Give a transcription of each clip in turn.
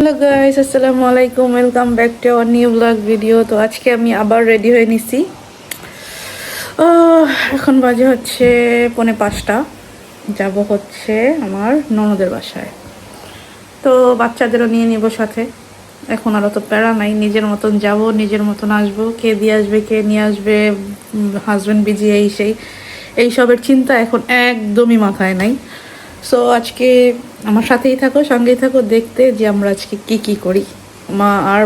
Hello guys, আসসালামু আলাইকুম, welcome back to our new blog video. তো আজকে আমি আবার রেডি হয়ে নিছি। এখন বাজে হচ্ছে 4:45। যাব হচ্ছে আমার ননদের বাসায়। তো বাচ্চাদেরও নিয়ে নিব সাথে। এখন আর অত প্যারা নাই, নিজের মতন যাব, নিজের মতন আসবো। কে দিয়ে আসবে, কে নিয়ে আসবে, হাজব্যান্ড বিজি, এইসবের চিন্তা এখন একদমই মাথায় নাই। সো আজকে আমার সাথেই থাকো, সঙ্গেই থাকো, দেখতে যে আমরা আজকে কি করি। মা আর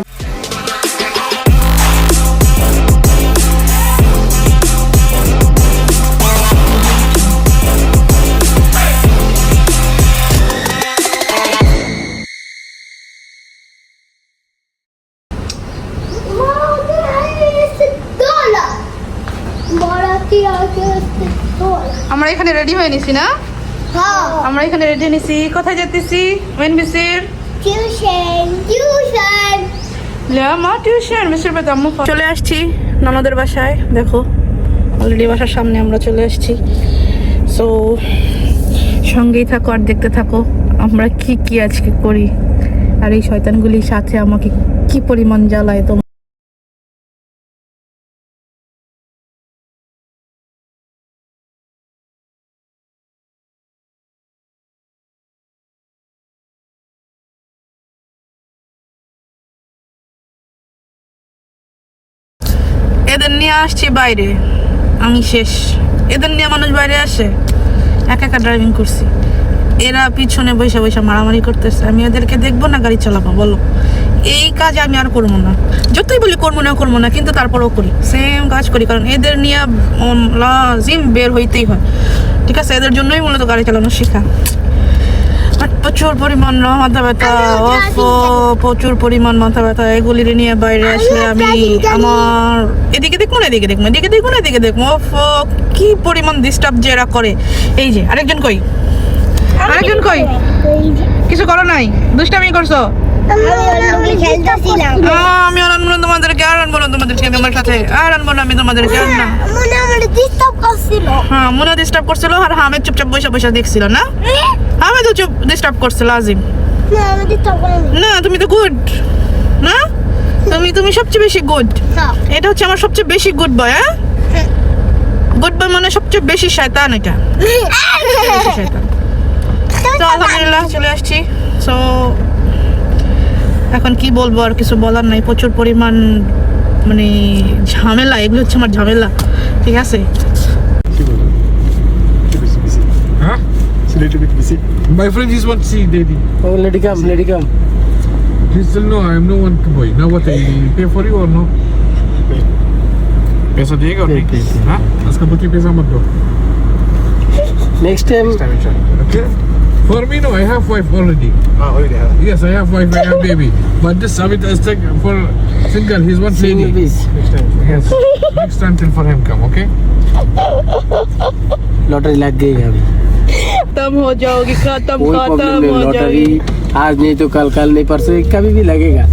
আমরা এখানে রেডি হয়ে নিছি না? আমরা এখানে রেডি নিছি। কোথায় যেতেছি? ওয়েনবিসির টিউশন। মা টিউশন মিস্টার বেদাম্মু চলে আসছি ননদের বাসায়। দেখো অলরেডি বাসার সামনে আমরা চলে আসছি। সো সঙ্গেই থাকো আর দেখতে থাকো আমরা কি আজকে করি। আর এই শয়তানগুলির সাথে আমাকে কি পরিমাণ জ্বালায়। তো এদের নিয়ে আসছি বাইরে, আমি শেষ। এদের নিয়ে মানুষ বাইরে আসে, একা একা ড্রাইভিং করছি। এরা পিছনে বসে বসে মারামারি করতেছে। আমি এদেরকে দেখবো না গাড়ি চালাবো? বলো, এই কাজ আমি আর করবো না। যতই বলি করবো না, কিন্তু তারপরেও করি, সেম কাজ করি। কারণ এদের নিয়ে লাজিম বের হইতেই হয়। ঠিক আছে, এদের জন্যই মূলত গাড়ি চালানো শেখা। প্রচুর পরিমাণ মাথা ব্যথা, প্রচুর পরিমাণ মাথা ব্যথা। এগুলি নিয়ে বাইরে আসলে আমি আমার এদিকে দেখবো না, এদিকে দেখবো। কি পরিমাণ ডিস্টার্ব যে এরা করে। এই যে আরেকজন কই, কিছু করো নাই, দুষ্টামি করছো। আমি আর আনবো না তোমাদেরকে, আমি আমার সাথে আর আনবো না আমি তোমাদেরকে। আর না, হ্যাঁ মনে ডিস্টার্ব করছিল। আর হামেদ চুপচাপ বসে দেখছিল না? হামেদ চুপ ডিস্টার্ব করছিল। আজিম না, তুমি তো গুড না, তুমি সবচেয়ে বেশি গুড। এটা হচ্ছে আমার সবচেয়ে বেশি গুড বয়। হ্যাঁ, গুড বয় মানে সবচেয়ে বেশি শয়তান। এটা শয়তান। তো আলহামদুলিল্লাহ চলে আসছি। সো এখন কি বলবো, আর কিছু বলার নাই। প্রচুর পরিমাণ মানে ঝামেলা, এগুলো হচ্ছে আমার ঝামেলা। ঠিক আছে, My friend just want to see daddy. Oh, let it come. He still no, I am no one boy. Now what, I pay for you or no? पैसा देगा और नहीं? हाँ? उसका बुकी पैसा मत दो. Next time. Okay? For me no, I have wife already. Already have. Yes, I have wife, I have baby. But this Amit Aztec for single, he's one Single lady. piece. Yes. Next time till for him come, okay? Lottery लग गई है अभी। खत्म हो जाओगी, खत्म कोई problem नहीं, हो लॉटरी जाएगी। आज नहीं तो कल नहीं परसों कभी भी लगेगा।